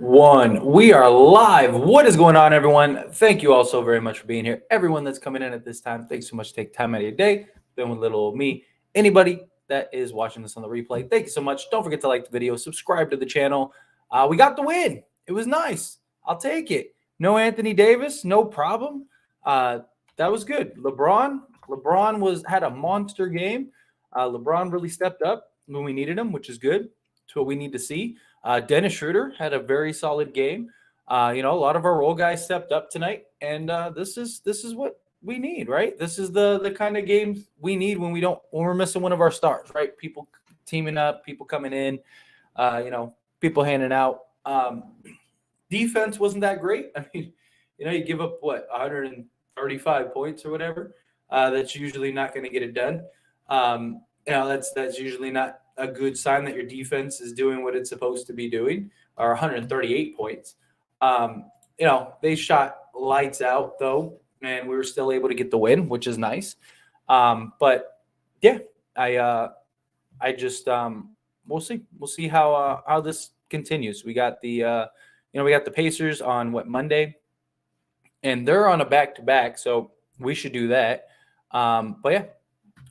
One. We are live. What is going on, everyone? Thank you all so very much for being here. Everyone that's coming in at this time, thanks so much. Take time out of your day. Been with little old me. Anybody that is watching this on the replay, thank you so much. Don't forget to like the video, subscribe to the channel. We got the win. It was nice. I'll take it. No Anthony Davis, no problem. That was good. LeBron had a monster game. LeBron really stepped up when we needed him, which is good. It's what we need to see. Dennis Schroeder had a very solid game. A lot of our role guys stepped up tonight, and this is what we need, right? This is the kind of games we need when we're missing one of our stars, right? People teaming up, people coming in, people handing out. Defense wasn't that great. I mean, you give up 135 points or whatever. That's usually not going to get it done. That's usually not a good sign that your defense is doing what it's supposed to be doing, or 138 points. They shot lights out though, and we were still able to get the win, which is nice. But yeah, I just we'll see how this continues. We got the Pacers on Monday, and they're on a back-to-back, so we should do that. But yeah,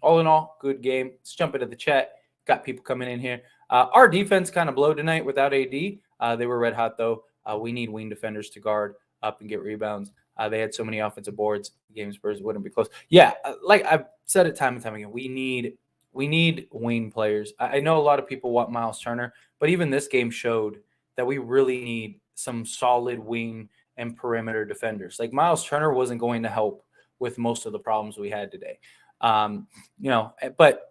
all in all, good game. Let's jump into the chat. Got people coming in here. Our defense kind of blew tonight without AD. They were red hot, though. We need wing defenders to guard up and get rebounds. They had so many offensive boards. Game Spurs wouldn't be close. Yeah, like I've said it time and time again, we need wing players. I know a lot of people want Miles Turner, but even this game showed that we really need some solid wing and perimeter defenders. Like Miles Turner wasn't going to help with most of the problems we had today. But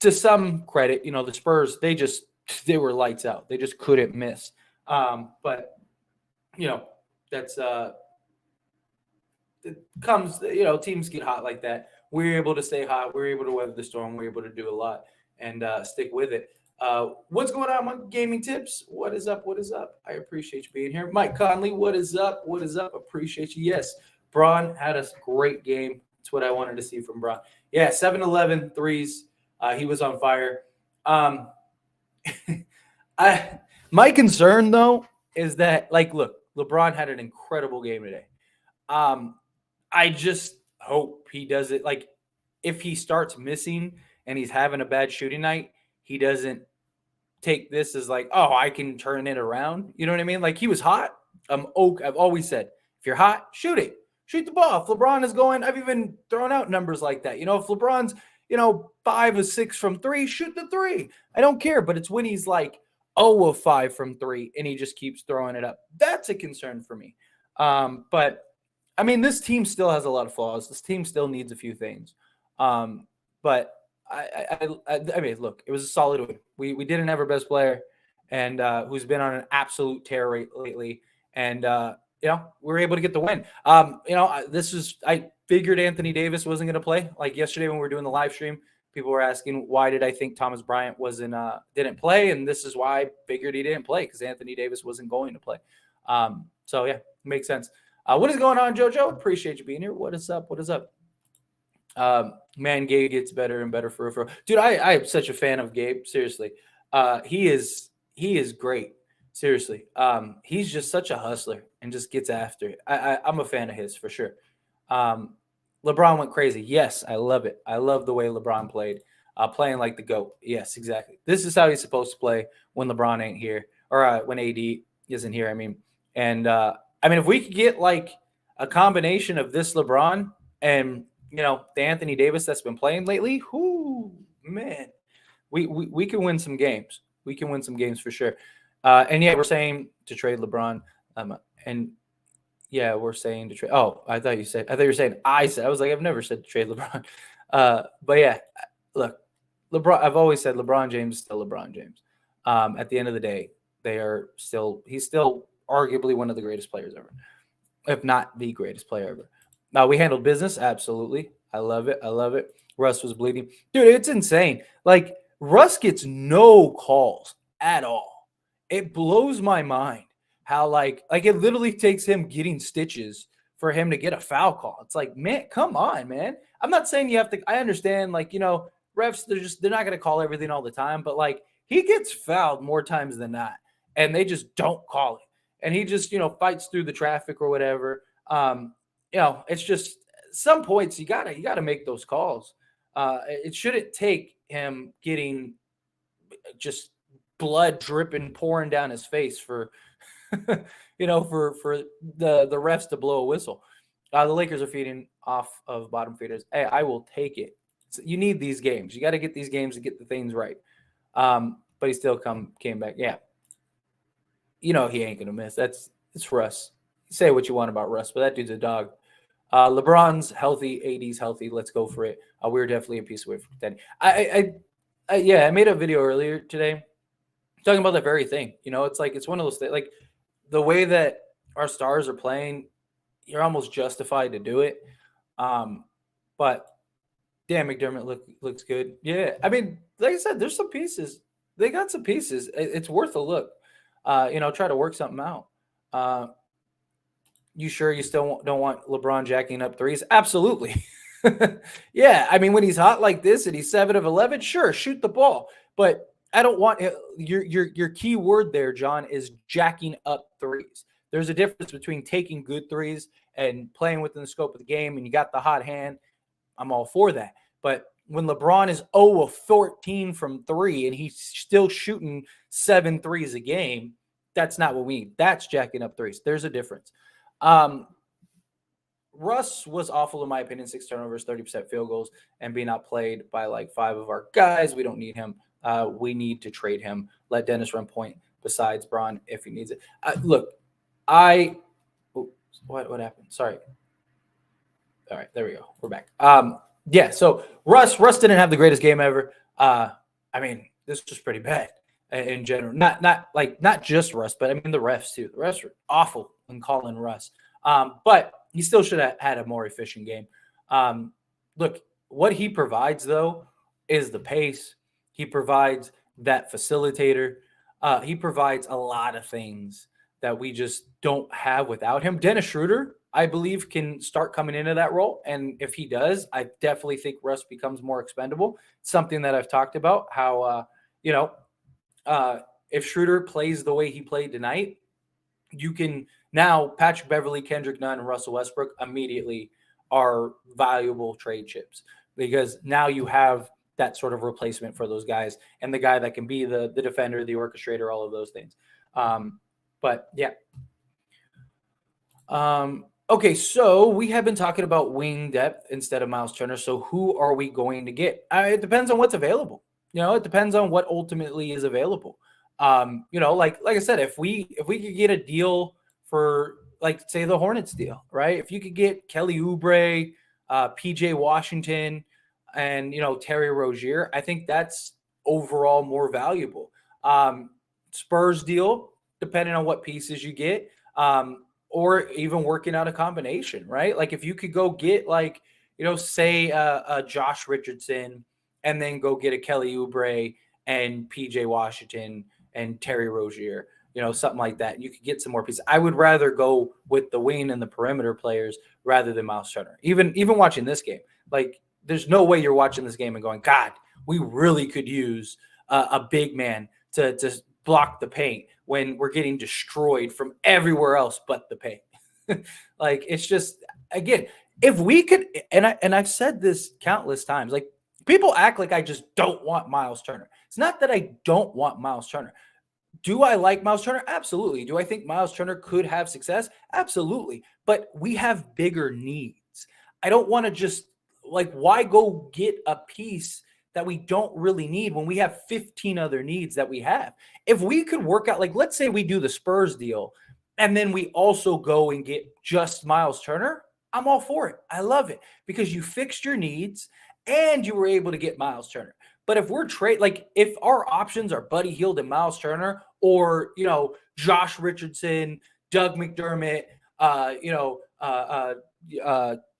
to some credit, the Spurs, they were lights out. They just couldn't miss. But that's it comes, teams get hot like that. We're able to stay hot. We're able to weather the storm. We're able to do a lot and stick with it. What's going on, my gaming tips? What is up? What is up? I appreciate you being here. Mike Conley, what is up? What is up? Appreciate you. Yes, Braun had a great game. That's what I wanted to see from Braun. Yeah, 7-11 threes. He was on fire. My concern, though, is that, look, LeBron had an incredible game today. I just hope he does it. If he starts missing and he's having a bad shooting night, he doesn't take this as I can turn it around. You know what I mean? He was hot. I've always said, if you're hot, shoot it. Shoot the ball. If LeBron is going, I've even thrown out numbers like that. If LeBron's, 5 of 6 from 3, shoot the 3. I don't care. But it's when he's 0 of 5 from 3 and he just keeps throwing it up. That's a concern for me. But I mean, this team still has a lot of flaws. This team still needs a few things. But I mean, look, it was a solid win. We didn't have our best player, and who's been on an absolute tear lately, and we were able to get the win. I figured Anthony Davis wasn't going to play. Yesterday when we were doing the live stream, people were asking why did I think Thomas Bryant didn't play, and this is why I figured he didn't play, because Anthony Davis wasn't going to play. So yeah, makes sense. What is going on, JoJo? Appreciate you being here. What is up? What is up? Man, Gabe gets better and better for real. Dude, I am such a fan of Gabe. Seriously. He is great. Seriously. He's just such a hustler and just gets after it. I'm a fan of his for sure. LeBron went crazy. Yes, I love it. I love the way LeBron played. Playing like the GOAT. Yes, exactly. This is how he's supposed to play when LeBron ain't here, or when AD isn't here. I mean, if we could get a combination of this LeBron and the Anthony Davis that's been playing lately, man, we can win some games. We can win some games for sure. And yeah, we're saying to trade LeBron. And yeah, we're saying to trade. Oh, I thought you were saying I said. I was like, I've never said to trade LeBron. But yeah, look, LeBron. I've always said LeBron James is still LeBron James. At the end of the day, he's still arguably one of the greatest players ever, if not the greatest player ever. Now, we handled business. Absolutely. I love it. I love it. Russ was bleeding. Dude, it's insane. Russ gets no calls at all. It blows my mind how, it literally takes him getting stitches for him to get a foul call. It's man, come on, man. I'm not saying you have to – I understand, refs, they're not going to call everything all the time. But, he gets fouled more times than not. and they just don't call it. And he just, fights through the traffic or whatever. It's just some points you gotta make those calls. It shouldn't take him getting just blood dripping, pouring down his face for for the refs to blow a whistle. The Lakers are feeding off of bottom feeders. Hey, I will take it. You need these games. You got to get these games to get the things right. But he still came back. Yeah, he ain't gonna miss. It's Russ. Say what you want about Russ, but that dude's a dog. LeBron's healthy, AD's healthy. Let's go for it. We're definitely a piece away from contending. I made a video earlier today talking about that very thing. It's one of those things. Like the way that our stars are playing, you're almost justified to do it. But Dan McDermott looks good. Yeah, I mean, like I said, there's some pieces. They got some pieces. It's worth a look. Try to work something out. You sure you still don't want LeBron jacking up threes? Absolutely. Yeah, I mean, when he's hot like this and he's 7 of 11, sure, shoot the ball. But I don't want your key word there, John, is jacking up threes. There's a difference between taking good threes and playing within the scope of the game, and you got the hot hand. I'm all for that. But when LeBron is 0 of 14 from 3 and he's still shooting 7 threes a game, that's not what we need. That's jacking up threes. There's a difference. Russ was awful in my opinion. 6 turnovers, 30% field goals, and being outplayed by like 5 of our guys. We don't need him. We need to trade him. Let Dennis run point besides Bron if he needs it. Look, what happened? Sorry. All right, there we go. We're back. So Russ didn't have the greatest game ever. I mean, this was pretty bad in general. Not just Russ, but I mean the refs too. The refs were awful in calling Russ. But he still should have had a more efficient game. Look, what he provides though is the pace. He provides that facilitator. He provides a lot of things that we just don't have without him. Dennis Schroeder, I believe, can start coming into that role. And if he does, I definitely think Russ becomes more expendable. Something that I've talked about, how, if Schroeder plays the way he played tonight, you can now Patrick Beverley, Kendrick Nunn, and Russell Westbrook immediately are valuable trade chips because now you have that sort of replacement for those guys and the guy that can be the defender, the orchestrator, all of those things. But yeah. Okay, so we have been talking about wing depth instead of Miles Turner. So who are we going to get? It depends on what's available. It depends on what ultimately is available. Like I said, if we could get a deal for like say the Hornets deal, right? If you could get Kelly Oubre, PJ Washington, and Terry Rozier, I think that's overall more valuable. Spurs deal, depending on what pieces you get, or even working out a combination, right? Like if you could go get say a Josh Richardson and then go get a Kelly Oubre and PJ Washington and Terry Rozier, something like that. You could get some more pieces. I would rather go with the wing and the perimeter players rather than Miles Turner. Even watching this game, like there's no way you're watching this game and going, God, we really could use a big man to block the paint when we're getting destroyed from everywhere else but the paint. Like it's just, again, if we could, and I've said this countless times, like people act like I just don't want Miles Turner. It's not that I don't want Miles Turner. Do I like Miles Turner? Absolutely. Do I think Miles Turner could have success? Absolutely. But we have bigger needs. I don't want to just why go get a piece that we don't really need when we have 15 other needs that we have? If we could work out, let's say we do the Spurs deal and then we also go and get just Miles Turner, I'm all for it. I love it because you fixed your needs and you were able to get Miles Turner. But if we're if our options are Buddy Hield and Miles Turner or, Josh Richardson, Doug McDermott,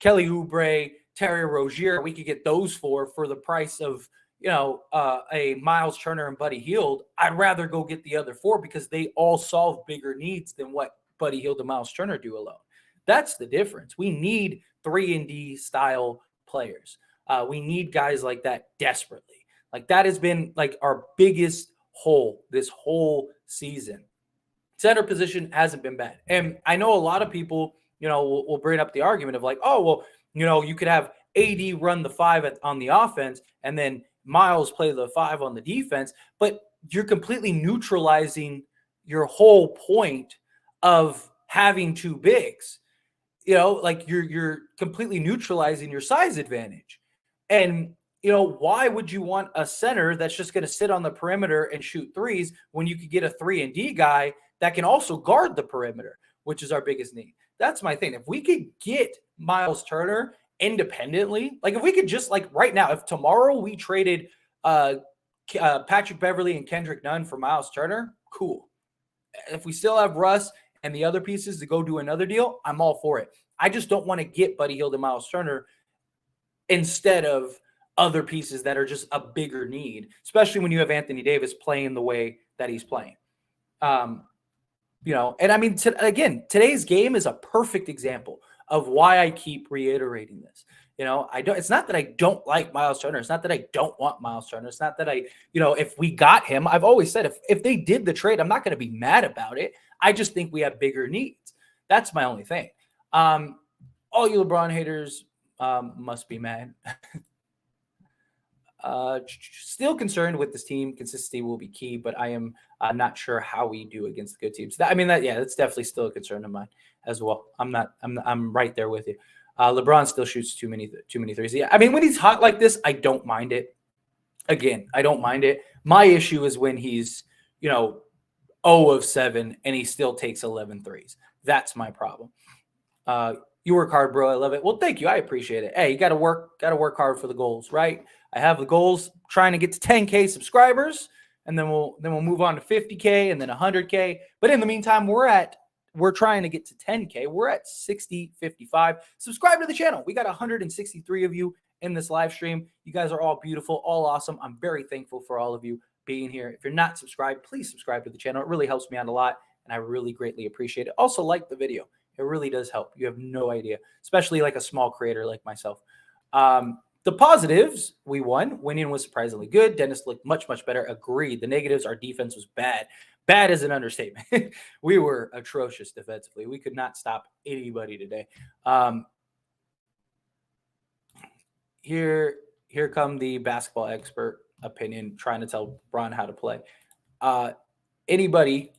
Kelly Oubre, Terry Rozier, we could get those for the price of, a Miles Turner and Buddy Hield. I'd rather go get the other 4 because they all solve bigger needs than what Buddy Hield and Miles Turner do alone. That's the difference. We need 3-and-D style players. We need guys like that desperately. That has been our biggest hole this whole season center position hasn't been bad. And I know a lot of people, will bring up the argument of like, oh, well, you could have AD run the 5 on the offense and then Miles play the 5 on the defense, but you're completely neutralizing your whole point of having two bigs. Like you're completely neutralizing your size advantage. And why would you want a center that's just going to sit on the perimeter and shoot threes when you could get a 3-and-D guy that can also guard the perimeter, which is our biggest need? That's my thing. If we could get Miles Turner independently, like if we could just like right now, if tomorrow we traded Patrick Beverley and Kendrick Nunn for Miles Turner, cool. If we still have Russ and the other pieces to go do another deal, I'm all for it. I just don't want to get Buddy Hield and Miles Turner instead of other pieces that are just a bigger need, especially when you have Anthony Davis playing the way that he's playing. And I mean, again, today's game is a perfect example of why I keep reiterating this. It's not that I don't like Miles Turner. It's not that I don't want Miles Turner. It's not that if we got him, I've always said, if they did the trade, I'm not going to be mad about it. I just think we have bigger needs. That's my only thing. All you LeBron haters must be mad. Still concerned with this team. Consistency will be key, but I am not sure how we do against the good teams. That's definitely still a concern of mine as well. I'm right there with you. LeBron still shoots too many threes. Yeah, I mean, when he's hot like this, I don't mind it. Again, I don't mind it. My issue is when he's 0 of 7 and he still takes 11 threes. That's my problem. You work hard, bro. I love it. Well, thank you. I appreciate it. Hey, you got to work hard for the goals, right? I have the goals trying to get to 10K subscribers, and then we'll move on to 50K and then 100K. But in the meantime, we're trying to get to 10K. We're at 60:55. Subscribe to the channel. We got 163 of you in this live stream. You guys are all beautiful, all awesome. I'm very thankful for all of you being here. If you're not subscribed, please subscribe to the channel. It really helps me out a lot, and I really greatly appreciate it. Also, like the video. It really does help. You have no idea, especially like a small creator like myself. The positives, we won. Winning was surprisingly good. Dennis looked much, much better. Agreed. The negatives, our defense was bad. Bad is an understatement. We were atrocious defensively. We could not stop anybody today. Here come the basketball expert opinion trying to tell Bron how to play. Anybody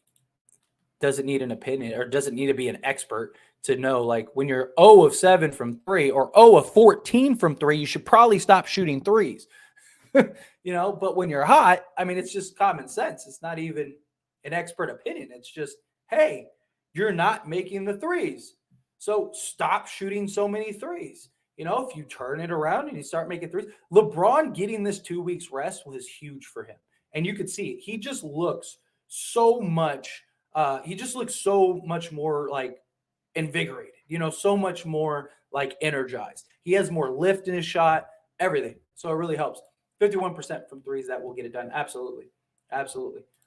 doesn't need an opinion or doesn't need to be an expert to know, like, when you're 0 of 7 from 3 or 0 of 14 from 3, you should probably stop shooting threes. But when you're hot, I mean, it's just common sense. It's not even an expert opinion. It's just, hey, you're not making the threes. So stop shooting so many threes. If you turn it around and you start making threes, LeBron getting this 2 weeks rest was huge for him. And you could see it. He just looks so much more like invigorated, so much more like energized. He has more lift in his shot, everything. So it really helps. 51% from threes, that will get it done. Absolutely.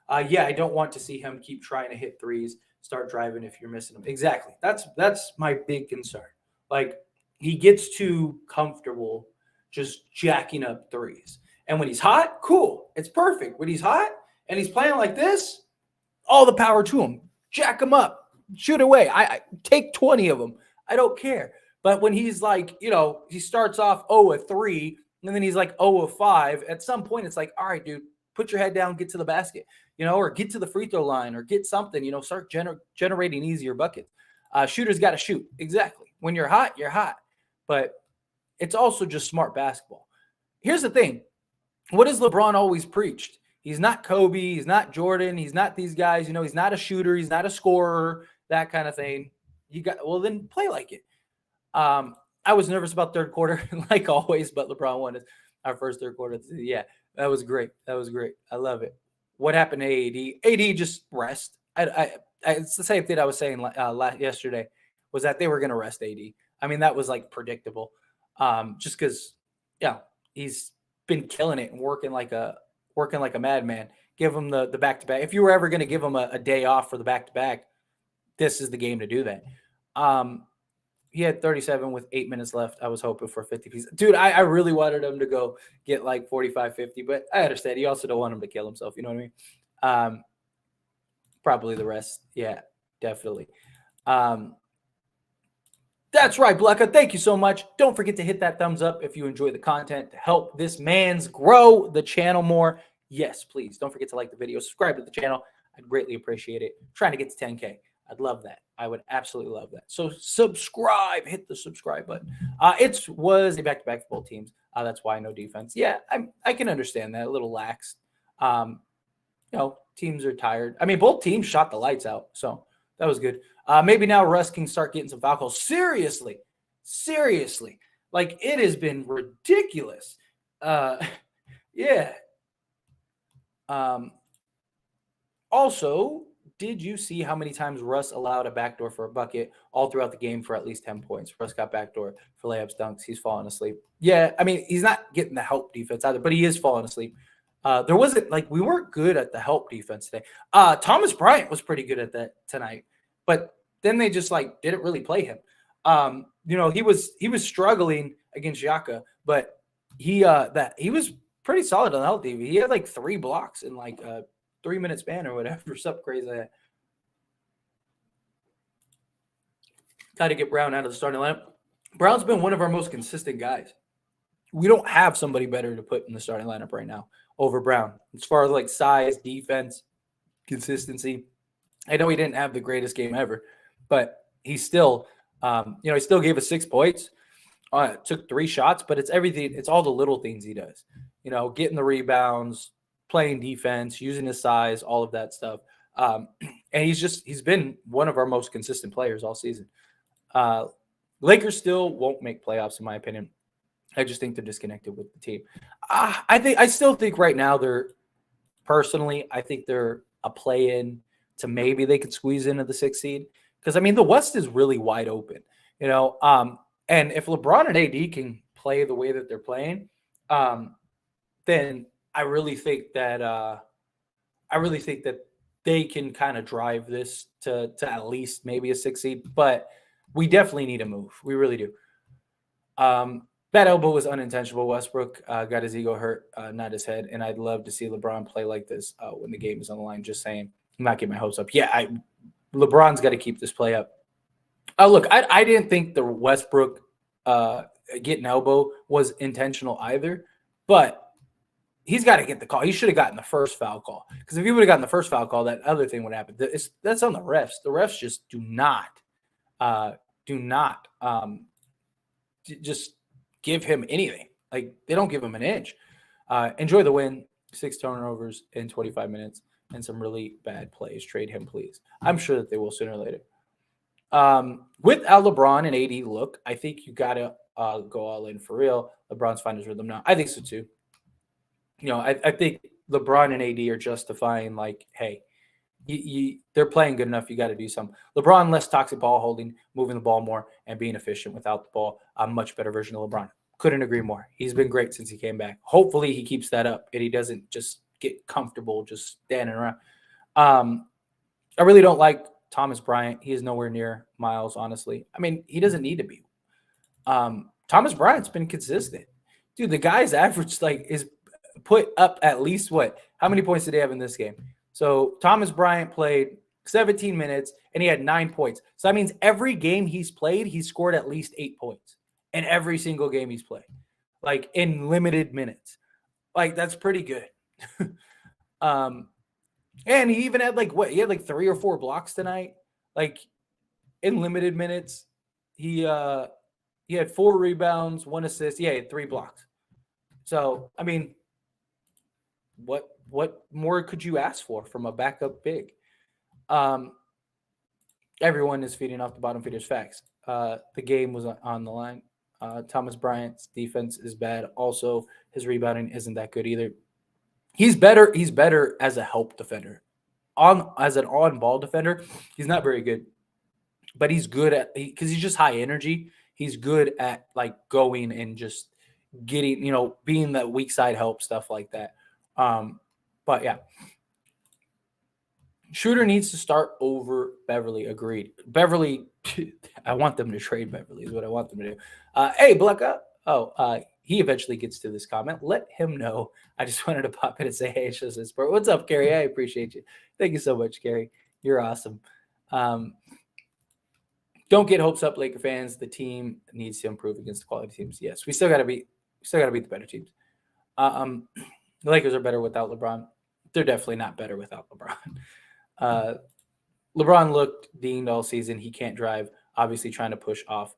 I don't want to see him keep trying to hit threes, start driving if you're missing them. Exactly. That's my big concern. Like, he gets too comfortable just jacking up threes. And when he's hot, cool. It's perfect. When he's hot and he's playing like this, all the power to him. Jack him up. Shoot away. I take 20 of them. I don't care. But when he's like, he starts off 0 of 3, and then he's like 0 of 5, at some point it's like, all right, dude, put your head down, get to the basket, or get to the free throw line or get something, start generating easier buckets. Shooters got to shoot. Exactly. When you're hot, you're hot. But it's also just smart basketball. Here's the thing. What has LeBron always preached? He's not Kobe. He's not Jordan. He's not these guys. He's not a shooter. He's not a scorer, that kind of thing. Then play like it. I was nervous about third quarter, like always, but LeBron won our first third quarter. Yeah, that was great. I love it. What happened to AD? AD just rest. It's the same thing I was saying yesterday, was that they were going to rest AD. I mean, that was like predictable. Just because, he's been killing it and working like a madman. Give him the back-to-back. If you were ever going to give him a day off for the back-to-back, this is the game to do that. He had 37 with 8 minutes left. I was hoping for 50 pieces. Dude, I really wanted him to go get like 45, 50, but I understand. You also don't want him to kill himself. You know what I mean? Probably the rest. Yeah, definitely. Um, That's right, Blecka. Thank you so much. Don't forget to hit that thumbs up if you enjoy the content to help this man's grow the channel more. Yes, please. Don't forget to like the video, subscribe to the channel. I'd greatly appreciate it. I'm trying to get to 10K. I'd love that. I would absolutely love that. So subscribe, hit the subscribe button. It was a back-to-back for both teams. That's why no defense. Yeah, I can understand that. A little lax. Teams are tired. I mean, both teams shot the lights out, so that was good. Maybe now Russ can start getting some foul calls. Seriously. Like, it has been ridiculous. Yeah. Also, did you see how many times Russ allowed a backdoor for a bucket all throughout the game for at least 10 points? Russ got backdoor for layups, dunks. He's falling asleep. Yeah, I mean, he's not getting the help defense either, but he is falling asleep. There wasn't we weren't good at the help defense today. Thomas Bryant was pretty good at that tonight, but then they just didn't really play him. He was struggling against Xhaka, but he was pretty solid on the help defense. He had 3 blocks in a 3-minute span or whatever, something crazy like that. Got to get Brown out of the starting lineup. Brown's been one of our most consistent guys. We don't have somebody better to put in the starting lineup right now over Brown as far as size, defense, consistency. I know he didn't have the greatest game ever, but he still, he still gave us 6 points. Took 3 shots, but it's everything. It's all the little things he does. Getting the rebounds, playing defense, using his size, all of that stuff. And he's been one of our most consistent players all season. Lakers still won't make playoffs, in my opinion. I just think they're disconnected with the team. I still think right now I think they're a play-in to maybe they could squeeze into the 6th seed. Because, the West is really wide open, and if LeBron and AD can play the way that they're playing, then I really think that they can kind of drive this to at least maybe a 6th seed. But we definitely need a move. We really do. That elbow was unintentional. Westbrook got his ego hurt, not his head. And I'd love to see LeBron play like this when the game is on the line. Just saying. I'm not getting my hopes up. Yeah, LeBron's got to keep this play up. Look, I didn't think the Westbrook getting elbow was intentional either. But he's got to get the call. He should have gotten the first foul call. Because if he would have gotten the first foul call, that other thing would happen. That's on the refs. The refs just do not just give him anything. They don't give him an inch. Enjoy the win. 6 turnovers in 25 minutes and some really bad plays. Trade him, please. I'm sure that they will sooner or later. Without LeBron and AD, look, I think you got to go all in for real. LeBron's finding his rhythm now. I think so too. I think LeBron and AD are justifying hey, they're playing good enough. You got to do something. LeBron, less toxic ball holding, moving the ball more, and being efficient without the ball. A much better version of LeBron. Couldn't agree more. He's been great since he came back. Hopefully he keeps that up and he doesn't just get comfortable just standing around. I really don't like Thomas Bryant. He is nowhere near Miles, honestly. He doesn't need to be. Thomas Bryant's been consistent. Dude, the guy's average is put up at least what? How many points did he have in this game? So Thomas Bryant played 17 minutes and he had 9 points. So that means every game he's played, he scored at least 8 points in every single game he's played, in limited minutes. That's pretty good. And he even had he had 3 or 4 blocks tonight. In limited minutes, he had 4 rebounds, 1 assist. Yeah, he had 3 blocks. So, what more could you ask for from a backup big? Everyone is feeding off the bottom feeders facts. The game was on the line. Thomas Bryant's defense is bad. Also, his rebounding isn't that good either. He's better as a help defender. As an on-ball defender, he's not very good. But he's good at because he's just high energy. He's good at going and just getting, being that weak side help, stuff like that. But yeah. Shooter needs to start over Beverly. Agreed. Beverly, I want them to trade Beverly is what I want them to do. Hey, Blecka. He eventually gets to this comment. Let him know. I just wanted to pop in and say, hey, it's just a sport. What's up, Gary? I appreciate you. Thank you so much, Gary. You're awesome. Um, don't get hopes up, Laker fans. The team needs to improve against the quality teams. Yes, we still got to beat the better teams. Um, the Lakers are better without LeBron. They're definitely not better without LeBron. Uh, LeBron looked dinged all season. He can't drive. Obviously, trying to push off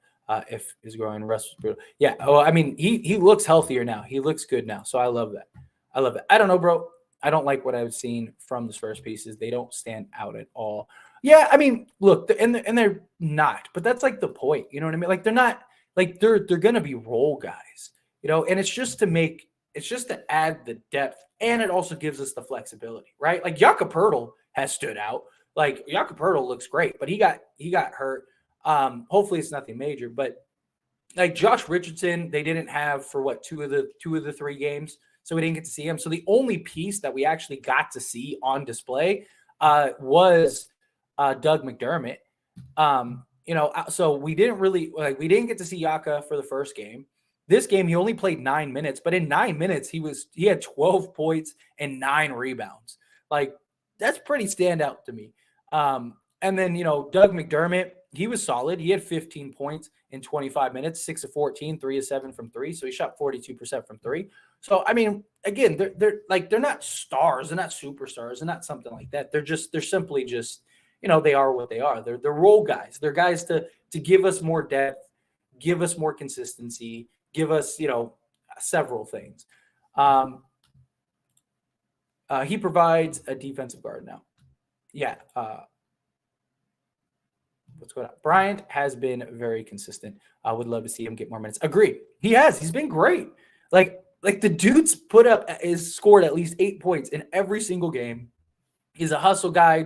if his growing rust was brutal. Yeah. Oh, I mean, he looks healthier now. He looks good now. So I love that. I love it. I don't know, bro. I don't like what I've seen from the Spurs pieces. They don't stand out at all. Yeah, I mean, look, and they're not, but that's like the point. You know what I mean? Like they're not like they're gonna be role guys, and it's just to add the depth, and it also gives us the flexibility, right? Like Jakob Poeltl has stood out. Like Jakob Poeltl looks great, but he got hurt. Hopefully it's nothing major, but like Josh Richardson, they didn't have for what two of the 3 games, so we didn't get to see him. So the only piece that we actually got to see on display was Doug McDermott. So we didn't get to see Yaka for the first game. This game he only played 9 minutes, but in 9 minutes he had 12 points and 9 rebounds. Like that's pretty standout to me. And then Doug McDermott, he was solid. He had 15 points in 25 minutes, 6 of 14, 3 of 7 from 3. So he shot 42% from 3. So I mean, again, they're not stars, they're not superstars, they're not something like that. They're simply just, they are what they are. They're role guys. They're guys to give us more depth, give us more consistency, give us, several things. He provides a defensive guard now. Yeah. What's going on? Bryant has been very consistent. I would love to see him get more minutes. Agreed. He has. He's been great. Like the dude's scored at least 8 points in every single game. He's a hustle guy.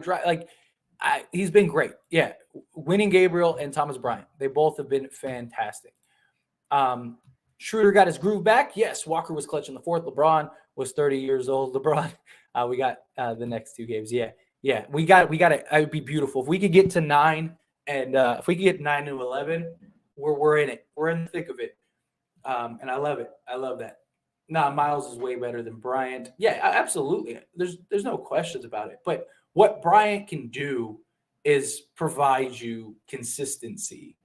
He's been great. Yeah. Winning Gabriel and Thomas Bryant. They both have been fantastic. Schroeder got his groove back. Yes. Walker was clutch in the 4th. LeBron was 30 years old. LeBron, we got the next 2 games. Yeah. Yeah. We got it. It would be beautiful. If we could get to 9 and if we could get 9 to 11, we're in it. We're in the thick of it. And I love it. I love that. Miles is way better than Bryant. Yeah, absolutely. There's no questions about it. But what Bryant can do is provide you consistency.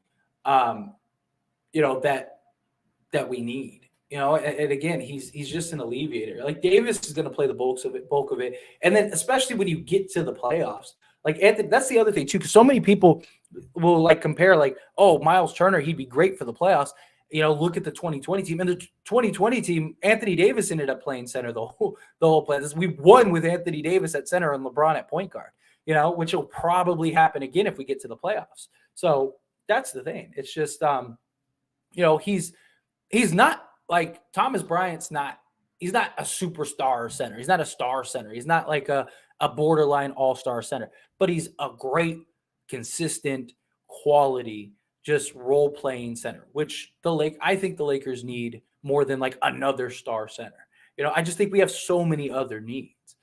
That we need. And again, he's just an alleviator. Like Davis is going to play the bulk of it, and then especially when you get to the playoffs, like Anthony. That's the other thing too, because so many people will like compare, like, oh, Miles Turner, he'd be great for the playoffs. Look at the 2020 team, and the 2020 team, Anthony Davis ended up playing center the whole playoffs. We won with Anthony Davis at center and LeBron at point guard. Which will probably happen again if we get to the playoffs. So that's the thing. It's just he's not like Thomas Bryant's not. He's not a superstar center. He's not a star center. He's not like a borderline all-star center, but he's a great, consistent, quality, just role-playing center, which I think the Lakers need more than like another star center. I just think we have so many other needs.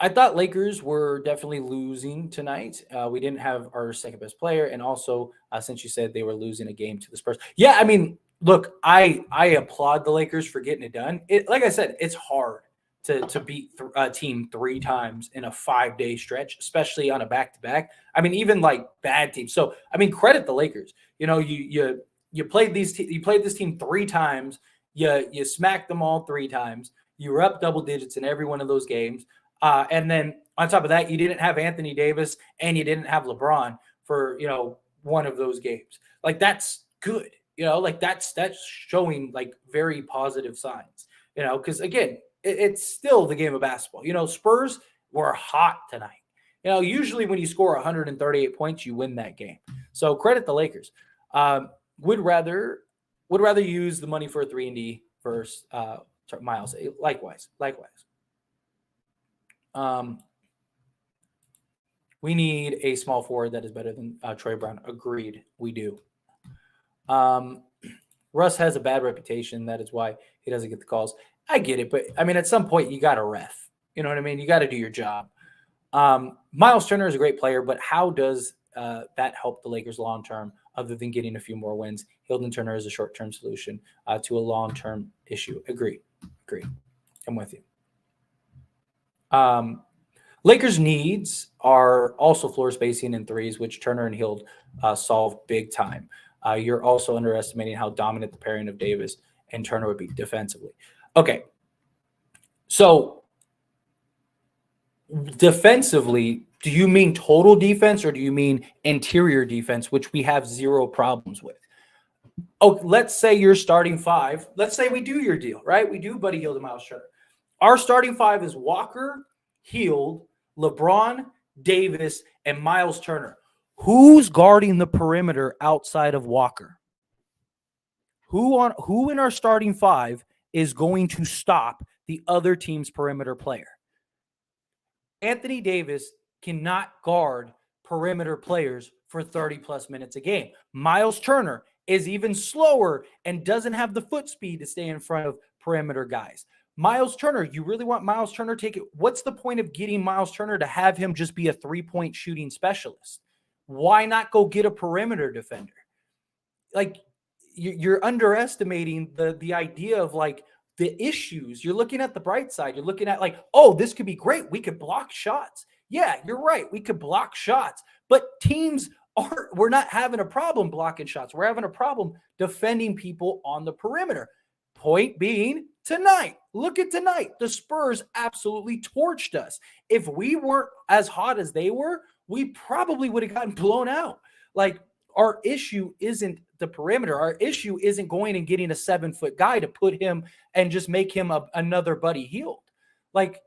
I thought Lakers were definitely losing tonight. We didn't have our second best player. And also, since you said they were losing a game to the Spurs. Yeah, I mean, look, I applaud the Lakers for getting it done. Like I said, it's hard to beat a team 3 times in a 5-day stretch, especially on a back-to-back. I mean, even like bad teams. So, I mean, credit the Lakers. You played this team 3 times. You smacked them all 3 times. You were up double digits in every one of those games. And then on top of that, you didn't have Anthony Davis and you didn't have LeBron for, one of those games. Like that's good, like that's showing like very positive signs, because again, it's still the game of basketball. Spurs were hot tonight. Usually when you score 138 points, you win that game. So credit the Lakers. Would rather use the money for a 3-and-D versus Miles. Likewise. We need a small forward that is better than Troy Brown. Agreed. We do. Russ has a bad reputation. That is why he doesn't get the calls. I get it, but I mean, at some point you got to ref. You know what I mean? You got to do your job. Miles Turner is a great player, but how does that help the Lakers long term other than getting a few more wins? Hilton Turner is a short-term solution to a long-term issue. Agree. I'm with you. Lakers' needs are also floor spacing and threes, which Turner and Hield solve big time. You're also underestimating how dominant the pairing of Davis and Turner would be defensively. Okay, so defensively, do you mean total defense or do you mean interior defense, which we have zero problems with? Oh, let's say you're starting five. Let's say we do your deal, right? We do Buddy Hield and Miles Turner. Our starting five is Walker, Hield, LeBron, Davis, and Miles Turner. Who's guarding the perimeter outside of Walker? Who in our starting five is going to stop the other team's perimeter player? Anthony Davis cannot guard perimeter players for 30 plus minutes a game. Miles Turner is even slower and doesn't have the foot speed to stay in front of perimeter guys. Miles Turner, you really want Miles Turner to take it? What's the point of getting Miles Turner to have him just be a 3-point shooting specialist? Why not go get a perimeter defender? Like, you're underestimating the idea of like the issues. You're looking at the bright side. You're looking at like, oh, this could be great. We could block shots. Yeah, you're right. We could block shots, but teams we're not having a problem blocking shots. We're having a problem defending people on the perimeter. Point being, tonight, look at tonight. The Spurs absolutely torched us. If we weren't as hot as they were, we probably would have gotten blown out. Like, our issue isn't the perimeter. Our issue isn't going and getting a 7-foot guy to put him and just make him another Buddy Hield. Like,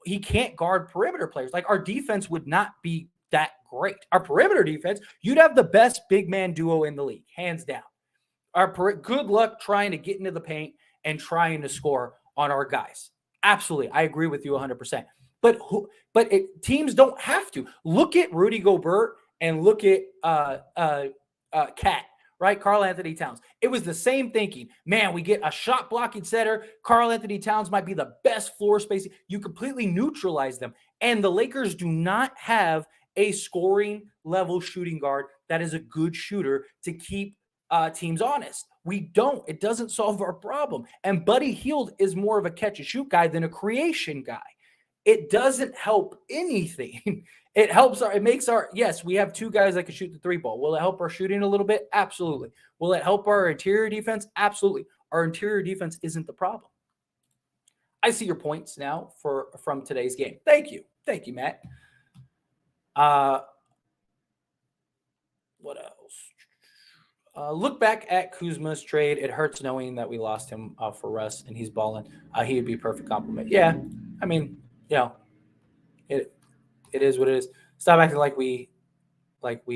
he can't guard perimeter players. Like, our defense would not be that great. Our perimeter defense, you'd have the best big man duo in the league, hands down. Good luck trying to get into the paint and trying to score on our guys. Absolutely, I agree with you 100%. But teams don't have to. Look at Rudy Gobert and look at Cat, right? Karl Anthony Towns. It was the same thinking. Man, we get a shot blocking center. Karl Anthony Towns might be the best floor spacing. You completely neutralize them. And the Lakers do not have a scoring level shooting guard that is a good shooter to keep teams honest. We don't. It doesn't solve our problem. And Buddy Hield is more of a catch and shoot guy than a creation guy. It doesn't help anything. It makes our, yes, we have two guys that can shoot the three ball. Will it help our shooting a little bit? Absolutely. Will it help our interior defense? Absolutely. Our interior defense isn't the problem. I see your points now from today's game. Thank you. Thank you, Matt. What else? Look back at Kuzma's trade. It hurts knowing that we lost him for Russ and he's balling. He would be a perfect compliment. Yeah. I mean, it is what it is. Stop acting like we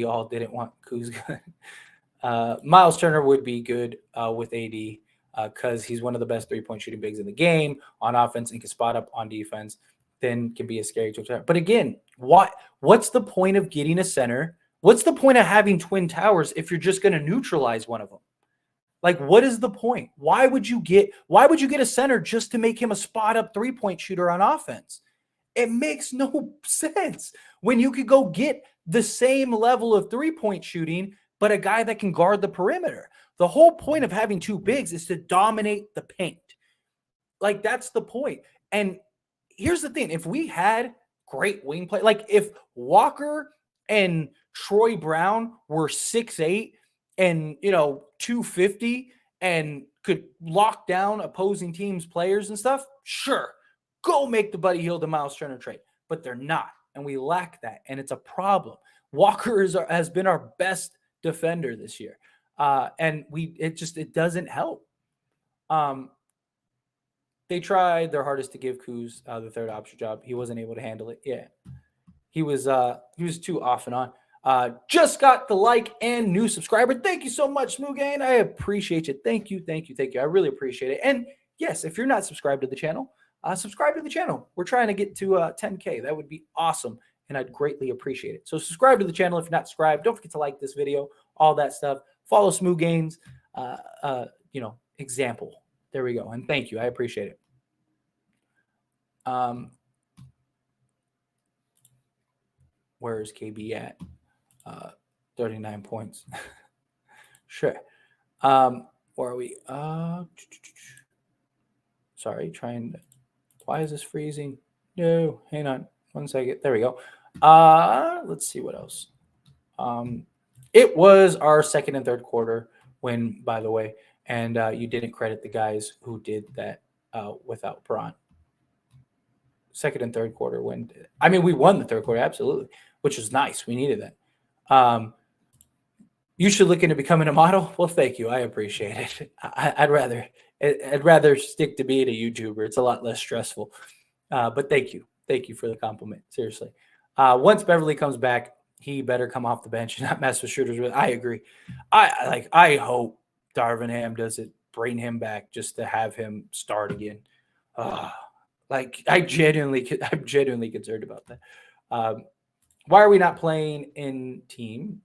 all didn't want Kuzma. Miles Turner would be good with AD because he's one of the best 3-point shooting bigs in the game on offense and can spot up on defense. Then can be a scary to. But again, what's the point of getting a center? What's the point of having twin towers if you're just going to neutralize one of them? Like, what is the point? Why would you get a center just to make him a spot up 3-point shooter on offense? It makes no sense when you could go get the same level of 3-point shooting, but a guy that can guard the perimeter. The whole point of having two bigs is to dominate the paint. Like, that's the point. And here's the thing. If we had great wing play, like if Walker and Troy Brown were 6'8" and 250 and could lock down opposing teams' players and stuff, sure, go make the Buddy Hield and Miles Turner trade. But they're not, and we lack that, and it's a problem. Walker has been our best defender this year, and it doesn't help. They tried their hardest to give Kuz the third option job. He wasn't able to handle it. Yeah, he was too off and on. Just got the like and new subscriber. Thank you so much, Smoogain. I appreciate you. Thank you. I really appreciate it. And yes, if you're not subscribed to the channel, subscribe to the channel. We're trying to get to 10K. That would be awesome, and I'd greatly appreciate it. So subscribe to the channel if you're not subscribed. Don't forget to like this video, all that stuff. Follow Smoogain's example. There we go. And thank you. I appreciate it. Where is KB at? 39 points. Sure. Where are we? Sorry, why is this freezing? No, hang on 1 second. There we go. Let's see what else. It was our second and third quarter win, by the way, and you didn't credit the guys who did that without Braun. Second and third quarter win. I mean, we won the third quarter absolutely, which was nice. We needed that. You should look into becoming a model. Well, thank you. I appreciate it. I'd rather stick to being a YouTuber. It's a lot less stressful. But thank you for the compliment. Seriously. Once Beverly comes back, he better come off the bench and not mess with shooters. I agree. I hope Darvin Ham doesn't bring him back just to have him start again. Uh, I'm genuinely concerned about that. Why are we not playing in team?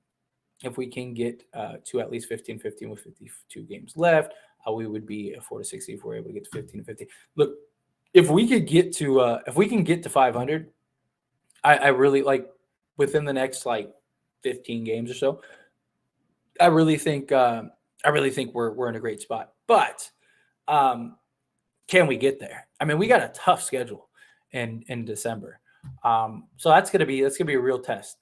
If we can get to at least 15-15 with 52 games left, we would be a 4-60 if we're able to get to 15-15. Look, if we can get to 500, I really like within the next like 15 games or so. I really think we're in a great spot. But can we get there? I mean, we got a tough schedule in December, so that's gonna be a real test.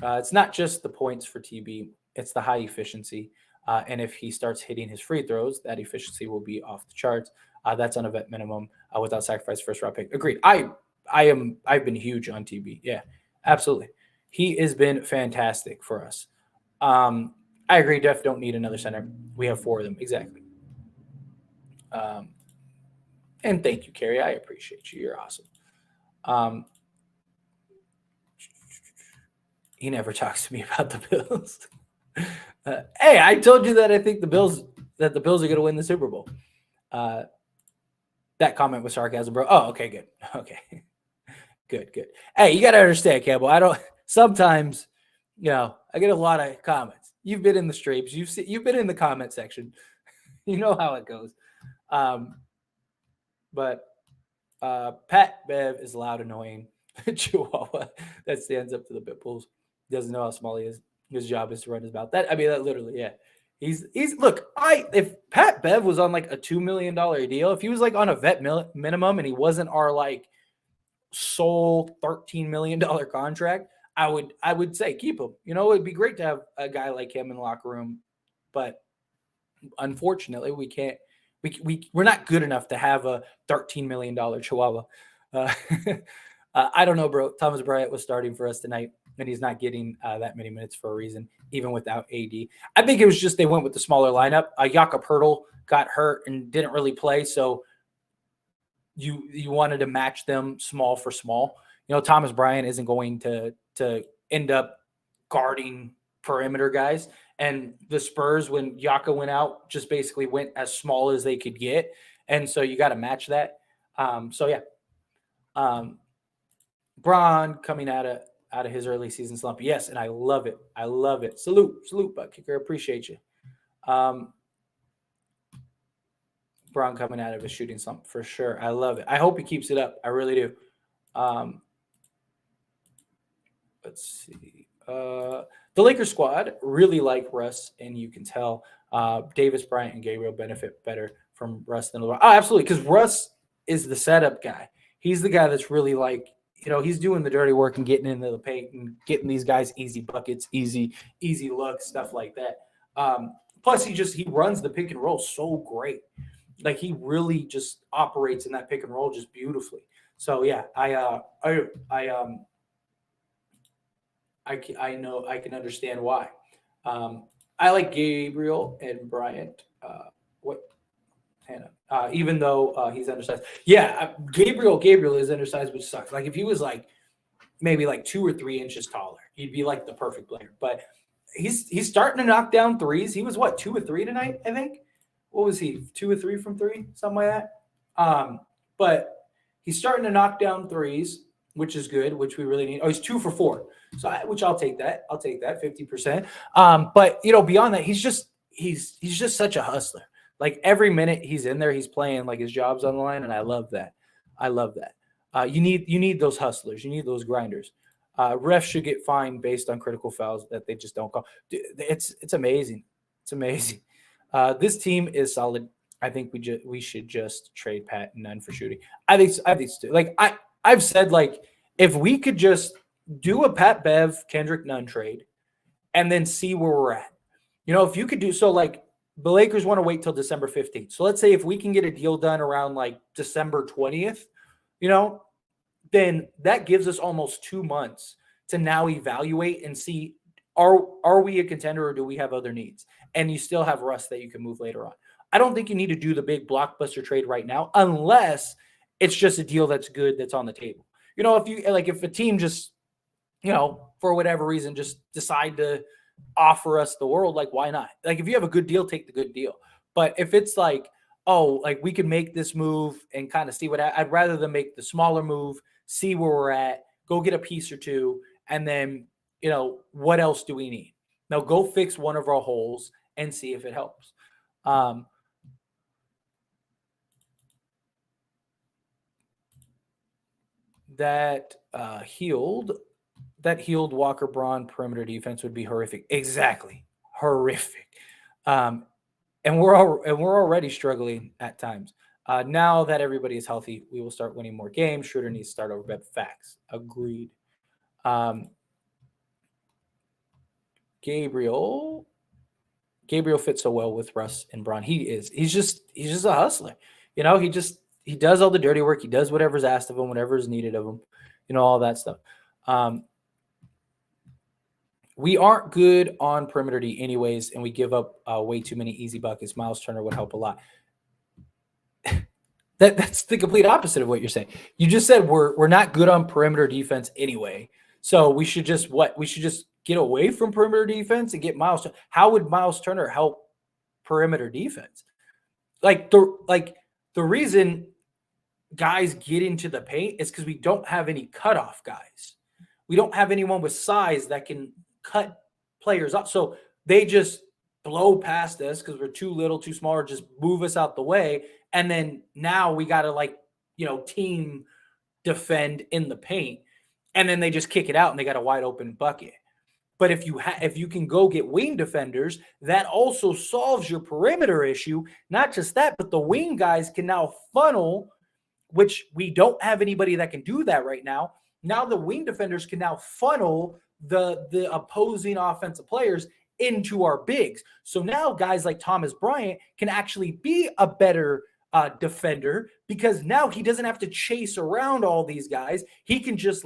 It's not just the points for TB; it's the high efficiency. And if he starts hitting his free throws, that efficiency will be off the charts. That's on a vet minimum without sacrifice first round pick. Agreed. I've been huge on TB. Yeah, absolutely. He has been fantastic for us. I agree. Def don't need another center. We have four of them exactly. Um, and thank you, Carrie. I appreciate you. You're awesome. Um, he never talks to me about the Bills. Hey, I told you that I think the Bills are going to win the Super Bowl. That comment was sarcasm, bro. Oh, okay, good. Okay, good. Hey, you got to understand, Campbell. I don't. Sometimes, I get a lot of comments. You've been in the streams. You've been in the comment section. You know how it goes. But Pat Bev is loud, annoying Chihuahua that stands up to the pit bulls. Doesn't know how small he is. His job is to run his mouth. That literally, yeah. He's look. If Pat Bev was on like a $2 million deal, if he was like on a vet minimum and he wasn't our like sole $13 million contract, I would say keep him. It'd be great to have a guy like him in the locker room, but unfortunately, we can't. We're not good enough to have a $13 million Chihuahua. I don't know, bro. Thomas Bryant was starting for us tonight, and he's not getting that many minutes for a reason, even without AD. I think it was just they went with the smaller lineup. Jakob Hurtle got hurt and didn't really play, so you wanted to match them small for small. Thomas Bryant isn't going to end up guarding perimeter guys. And the Spurs, when Yaka went out, just basically went as small as they could get. And so you got to match that. Braun coming out of his early season slump. Yes, and I love it. Salute, butt kicker. Appreciate you. Braun coming out of his shooting slump for sure. I love it. I hope he keeps it up. I really do. Let's see. The Lakers squad really like Russ, and you can tell Davis, Bryant, and Gabriel benefit better from Russ than LeBron. Oh, absolutely, because Russ is the setup guy. He's the guy that's really like, he's doing the dirty work and getting into the paint and getting these guys easy buckets, easy looks, stuff like that. Plus, he runs the pick and roll so great. Like he really just operates in that pick and roll just beautifully. So yeah, I know I can understand why. I like Gabriel and Bryant. Hannah? Even though he's undersized. Yeah, Gabriel is undersized, which sucks. Like if he was like maybe like 2 or 3 inches taller, he'd be like the perfect player. But he's starting to knock down threes. He was 2 or 3 tonight, I think. What was he? 2 or 3 from 3, something like that. But he's starting to knock down threes, which is good, which we really need. Oh, he's 2 for 4. So, which I'll take that. 50%. But beyond that, he's just such a hustler. Like every minute he's in there, he's playing like his job's on the line, and I love that. You need those hustlers. You need those grinders. Refs should get fined based on critical fouls that they just don't call. Dude, it's amazing. It's amazing. This team is solid. I think we should just trade Pat and none for shooting. I think so too. Like I've said, like, if we could just do a Pat Bev, Kendrick Nunn trade and then see where we're at. If you could do so, like, the Lakers want to wait till December 15th. So let's say if we can get a deal done around like December 20th, then that gives us almost 2 months to now evaluate and see, are we a contender or do we have other needs? And you still have Russ that you can move later on. I don't think you need to do the big blockbuster trade right now unless it's just a deal that's good, that's on the table. If a team just, for whatever reason, just decide to offer us the world, like, why not? Like, if you have a good deal, take the good deal. But if it's like, oh, like, we can make this move and kind of see what I'd rather than make the smaller move, see where we're at, go get a piece or two, and then, what else do we need? Now go fix one of our holes and see if it helps. That healed Walker Braun perimeter defense would be horrific. Exactly. Horrific. And we're already struggling at times. Now that everybody is healthy, we will start winning more games. Schroeder needs to start over. Bet facts. Agreed. Gabriel fits so well with Russ and Braun. He's just a hustler. He does all the dirty work. He does whatever's asked of him, whatever is needed of him, all that stuff. We aren't good on perimeter D anyways, and we give up way too many easy buckets. Miles Turner would help a lot. That's the complete opposite of what you're saying. You just said we're not good on perimeter defense anyway. So we should just get away from perimeter defense and get Miles. How would Miles Turner help perimeter defense? The reason guys get into the paint is because we don't have any cutoff guys. We don't have anyone with size that can cut players up. So they just blow past us because we're too little, too small, or just move us out the way. And then now we got to team defend in the paint. And then they just kick it out and they got a wide open bucket. But if you can go get wing defenders, that also solves your perimeter issue. Not just that, but the wing guys can now funnel, which we don't have anybody that can do that right now. Now the wing defenders can now funnel the opposing offensive players into our bigs. So now guys like Thomas Bryant can actually be a better defender because now he doesn't have to chase around all these guys. He can just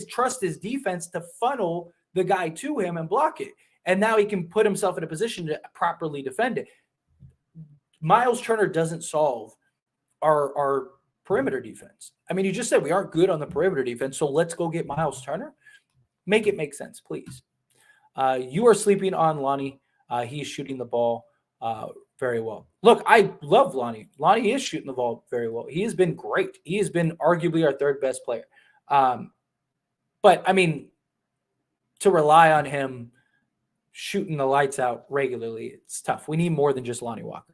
trust his defense to funnel the guy to him and block it. And now he can put himself in a position to properly defend it. Miles Turner doesn't solve our perimeter defense. I mean, you just said we aren't good on the perimeter defense, so let's go get Miles Turner. Make it make sense, please. You are sleeping on Lonnie. He's shooting the ball very well. Look, I love Lonnie. Lonnie is shooting the ball very well. He has been great. He has been arguably our third best player. But, I mean, to rely on him shooting the lights out regularly, it's tough. We need more than just Lonnie Walker.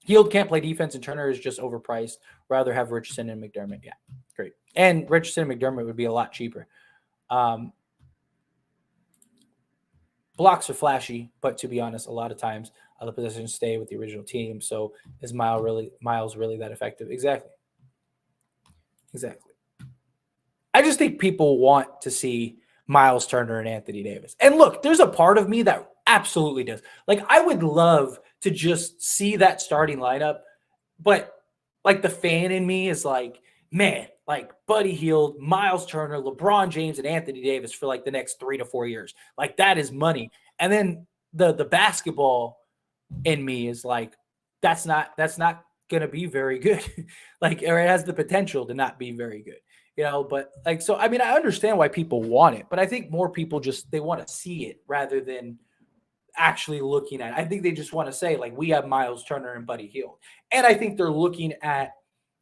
Hield can't play defense, and Turner is just overpriced. Rather have Richardson and McDermott. Yeah, great. And Richardson and McDermott would be a lot cheaper. Blocks are flashy, but to be honest, a lot of times the possessions stay with the original team. So is Miles really that effective? Exactly. I just think people want to see Miles Turner and Anthony Davis. And look, there's a part of me that absolutely does. Like, I would love to just see that starting lineup, but like the fan in me is like, man, like Buddy Hield, Miles Turner, LeBron James, and Anthony Davis for like the next 3 to 4 years. Like, that is money. And then the basketball in me is like, that's not going to be very good. Like, or it has the potential to not be very good. But like, so, I mean, I understand why people want it, but I think more people they want to see it rather than actually looking at it. I think they just want to say, like, we have Miles Turner and Buddy Hield. And I think they're looking at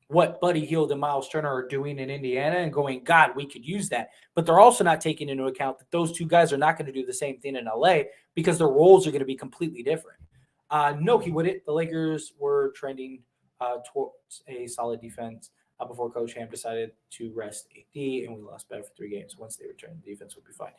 what Buddy Hield and Miles Turner are doing in Indiana and going, God, we could use that. But they're also not taking into account that those two guys are not going to do the same thing in LA because their roles are going to be completely different. No, he wouldn't. The Lakers were trending towards a solid defense before Coach Ham decided to rest AD, and we lost better for 3 games. Once they returned, the defense would be fine.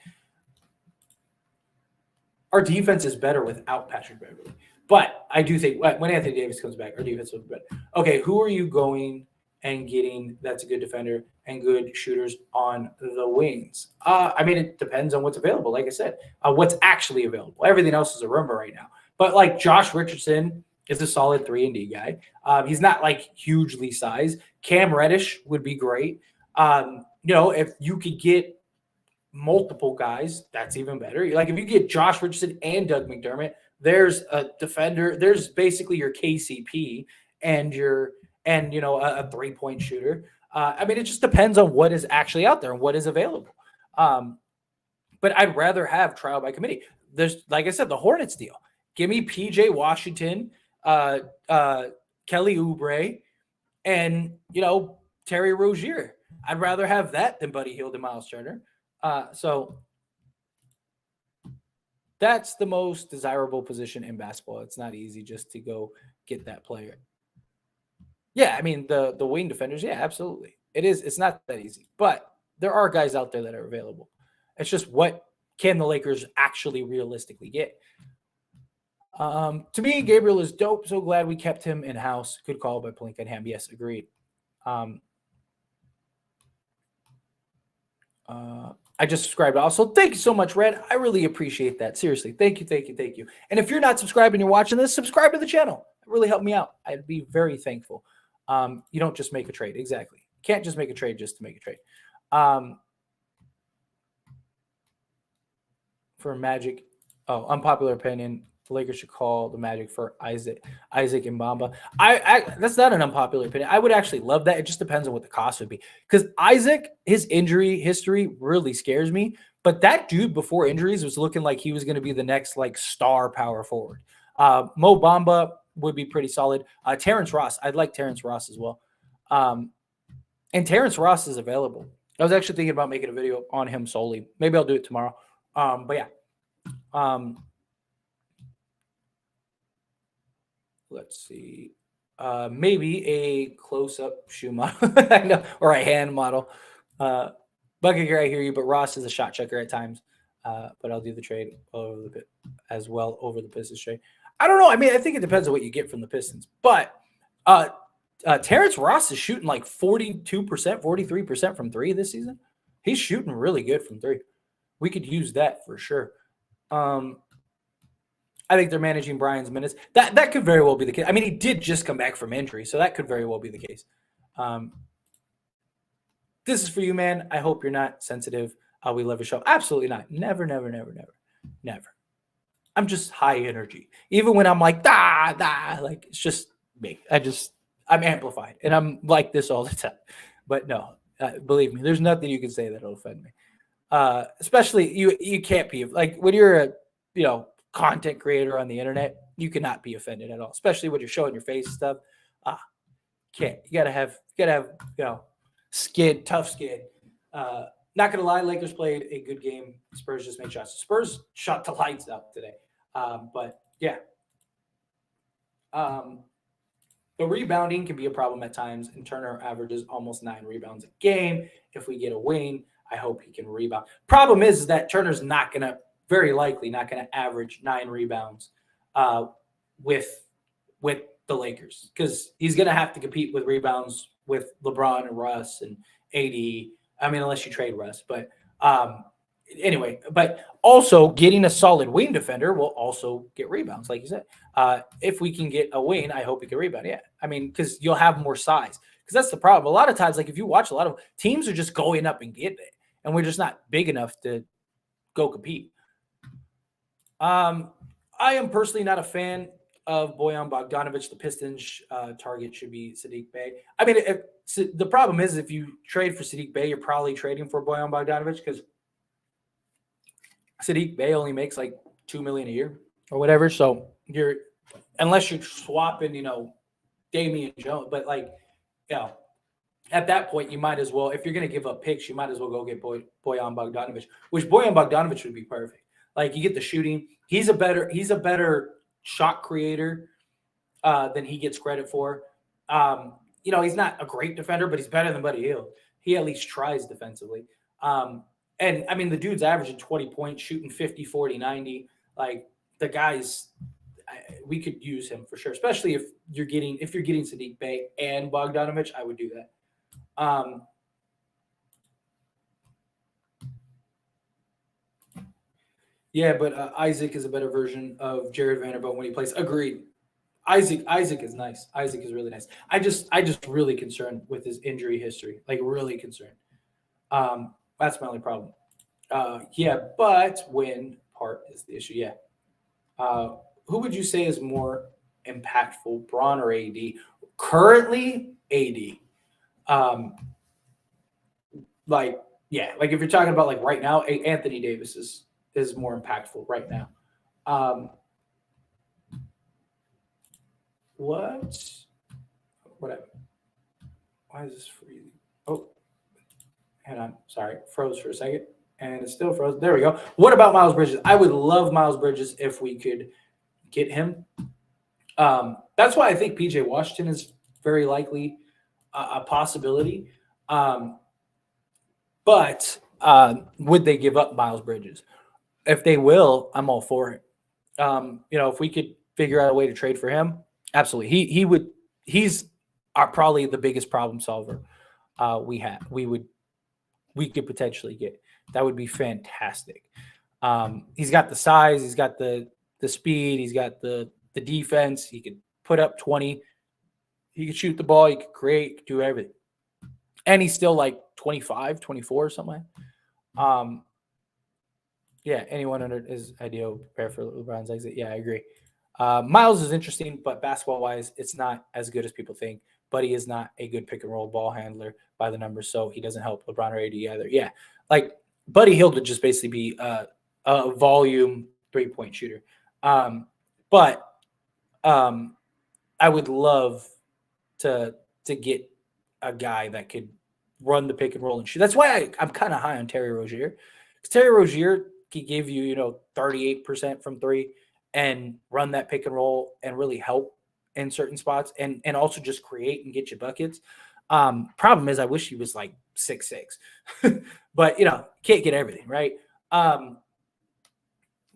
Our defense is better without Patrick Beverley. But I do think when Anthony Davis comes back, our defense will be better. Okay, who are you going and getting that's a good defender and good shooters on the wings. I mean, it depends on what's available. Like I said, what's actually available. Everything else is a rumor right now. But like Josh Richardson is a solid 3-and-D guy. He's not like hugely sized. Cam Reddish would be great. If you could get multiple guys, that's even better. Like if you get Josh Richardson and Doug McDermott, there's a defender. There's basically your KCP and a 3-point shooter. I mean, it just depends on what is actually out there and what is available. But I'd rather have trial by committee. There's, like I said, the Hornets deal. Give me PJ Washington, Kelly Oubre, and Terry Rozier. I'd rather have that than Buddy Hield and Miles Turner. So that's the most desirable position in basketball. It's not easy just to go get that player. Yeah, I mean the wing defenders. Yeah, absolutely. It is. It's not that easy, but there are guys out there that are available. It's just what can the Lakers actually realistically get? To me, Gabriel is dope. So glad we kept him in house. Good call by Plinkenham. Yes, agreed. I just subscribed also. Thank you so much, Red. I really appreciate that. Seriously. Thank you. And if you're not subscribed and you're watching this, subscribe to the channel. It really helped me out. I'd be very thankful. You don't just make a trade. Exactly. You can't just make a trade just to make a trade. For Magic, unpopular opinion, the Lakers should call the Magic for Isaac and Bamba. That's not an unpopular opinion. I would actually love that. It just depends on what the cost would be. Because Isaac, his injury history really scares me. But that dude before injuries was looking like he was going to be the next like star power forward. Mo Bamba would be pretty solid. Terrence Ross, I'd like Terrence Ross as well. And Terrence Ross is available. I was actually thinking about making a video on him solely. Maybe I'll do it tomorrow. But yeah. Let's see. Maybe a close-up shoe model. I know, or a hand model. Bucket Gear, I hear you, but Ross is a shot checker at times. But I'll do the trade over the as well over the Pistons trade. I don't know. I mean, I think it depends on what you get from the Pistons. But Terrence Ross is shooting like 42%, 43% from three this season. He's shooting really good from three. We could use that for sure. I think they're managing Brian's minutes. That could very well be the case. I mean, he did just come back from injury, so that could very well be the case. This is for you, man. I hope you're not sensitive. We love your show. Absolutely not. Never. I'm just high energy. Even when I'm like, like it's just me. I'm amplified, and I'm like this all the time. But no, believe me, there's nothing you can say that'll offend me. Especially you can't be like when you're a content creator on the internet, you cannot be offended at all, especially when you're showing your face and stuff. Can't. You gotta have skin, tough skin. Not gonna lie, Lakers played a good game. Spurs just made shots. Spurs shot the lights out today. But yeah. The rebounding can be a problem at times, and Turner averages almost 9 rebounds a game. If we get a win, I hope he can rebound. Problem is that Turner's very likely not going to average 9 rebounds with the Lakers, because he's going to have to compete with rebounds with LeBron and Russ and AD. I mean, unless you trade Russ. But anyway, but also getting a solid wing defender will also get rebounds, like you said. If we can get a wing, I hope he can rebound. Yeah, I mean, because you'll have more size. Because that's the problem. A lot of times, like if you watch a lot of teams are just going up and getting it, and we're just not big enough to go compete. I am personally not a fan of Bojan Bogdanovic. The Pistons target should be Saddiq Bey. I mean, the problem is if you trade for Saddiq Bey, you're probably trading for Bojan Bogdanovic, because Saddiq Bey only makes like $2 million a year or whatever. So unless you're swapping, Damian Jones, but at that point, you might as well, if you're going to give up picks, you might as well go get Bojan Bogdanovic, which Bojan Bogdanovic would be perfect. Like you get the shooting. He's a better shot creator than he gets credit for. He's not a great defender, but he's better than Buddy Hield. He at least tries defensively. And I mean, the dude's averaging 20 points, shooting 50, 40, 90. Like the guy's we could use him for sure, especially if you're getting Sadiq Bey and Bogdanovich. I would do that. Yeah, but Isaac is a better version of Jared Vanderbilt when he plays. Agreed. Isaac is nice. Isaac is really nice. I just really concerned with his injury history. Like really concerned. That's my only problem. Yeah, but when part is the issue. Yeah. Uh, who would you say is more impactful, Braun or AD? Currently, AD. Um, like yeah, like if you're talking about like right now, Anthony Davis is more impactful right now. Um, what? Whatever. Why is this freezing? Oh, hang on. Sorry, froze for a second, and it's still frozen. There we go. What about Miles Bridges? I would love Miles Bridges if we could get him. That's why I think PJ Washington is very likely a possibility. Um, but would they give up Miles Bridges? If they will, I'm all for it. If we could figure out a way to trade for him, absolutely. He would. He's probably the biggest problem solver we could potentially get. That would be fantastic. He's got the size, he's got the speed, he's got the defense. He could put up 20. He could shoot the ball. He could create, could do everything. And he's still like 25, 24 or something. Yeah, anyone under his idea will prepare for LeBron's exit. Yeah, I agree. Miles is interesting, but basketball-wise, it's not as good as people think. But he is not a good pick-and-roll ball handler by the numbers, so he doesn't help LeBron or AD either. Yeah, like Buddy Hield would just basically be a volume three-point shooter. But I would love to get a guy that could run the pick and roll and shoot. That's why I'm kind of high on Terry Rozier. Because Terry Rozier can give you, 38% from three and run that pick and roll and really help in certain spots and also just create and get you buckets. Problem is I wish he was like 6'6", but can't get everything right. But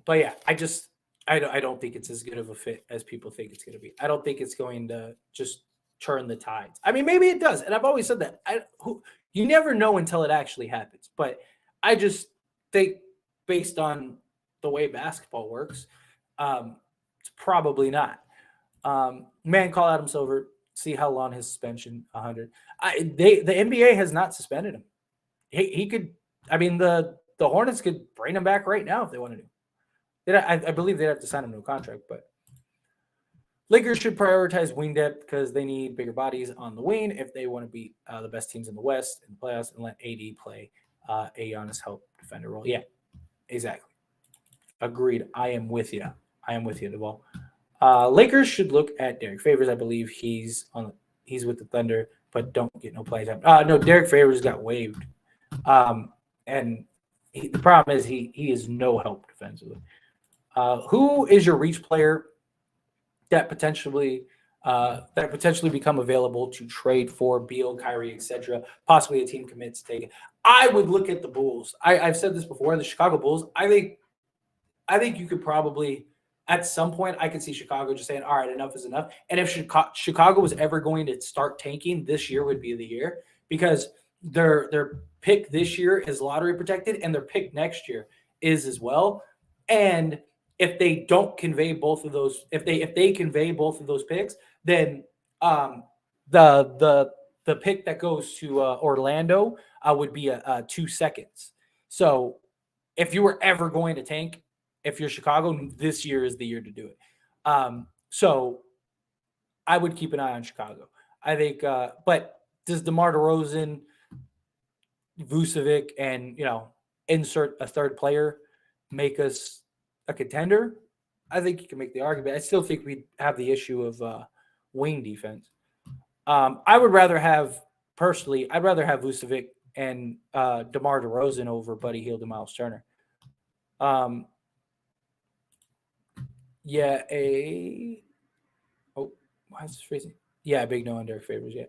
yeah, I don't think it's as good of a fit as people think it's going to be. I don't think it's going to just turn the tides. I mean, maybe it does, and I've always said that. You never know until it actually happens. But I just think, based on the way basketball works, it's probably not. Man, call Adam Silver. See how long his suspension. 100. The NBA has not suspended him. He could. I mean, the Hornets could bring him back right now if they wanted to. I believe they'd have to sign him to a contract, but Lakers should prioritize wing depth because they need bigger bodies on the wing if they want to beat the best teams in the West in the playoffs and let AD play a Giannis help defender role. Yeah, exactly. Agreed. I am with you, Duvall. Lakers should look at Derek Favors. I believe he's with the Thunder, but don't get no play time. No, Derek Favors got waived, and the problem is he is no help defensively. Who is your reach player that potentially become available to trade for Beal, Kyrie, etc.? Possibly a team commits to take it. I would look at the Bulls. I've said this before. The Chicago Bulls. I think you could probably at some point I could see Chicago just saying, "All right, enough is enough." And if Chicago was ever going to start tanking, this year would be the year because their pick this year is lottery protected, and their pick next year is as well. And if they don't convey both of those, if they convey both of those picks, then the pick that goes to Orlando would be a 2 seconds. So if you were ever going to tank, if you're Chicago, this year is the year to do it. So I would keep an eye on Chicago. I think, but does DeMar DeRozan, Vucevic, and insert a third player make us a contender? I think you can make the argument. I still think we have the issue of wing defense. I would rather have Vucevic and DeMar DeRozan over Buddy Hield and Miles Turner. Yeah, why is this freezing? Yeah, big no on Derek Favors. Yeah.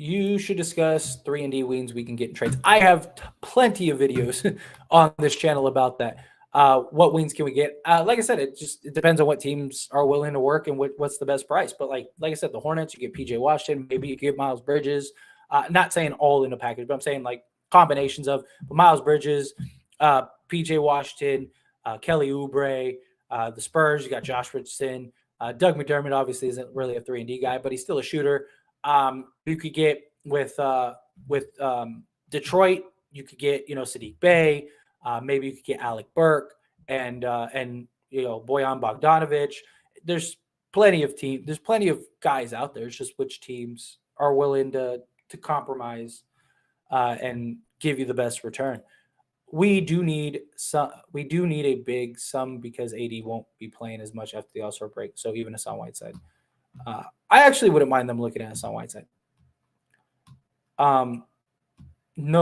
you should discuss 3-and-D wings we can get in trades. I have plenty of videos on this channel about that. What wings can we get? Like I said, it depends on what teams are willing to work and what's the best price. But like I said, the Hornets, you get PJ Washington, maybe you get Miles Bridges. Not saying all in a package, but I'm saying like combinations of Miles Bridges, PJ Washington, Kelly Oubre, the Spurs. You got Josh Richardson. Doug McDermott obviously isn't really a 3-and-D guy, but he's still a shooter. You could get with Detroit, you could get Sadiq Bey. Maybe you could get Alec Burke and Bojan Bogdanovic. There's plenty of teams. There's plenty of guys out there. It's just which teams are willing to compromise and give you the best return. We do need some. We do need a big sum because AD won't be playing as much after the All-Star break. So even Hassan Whiteside, I actually wouldn't mind them looking at Hassan Whiteside. No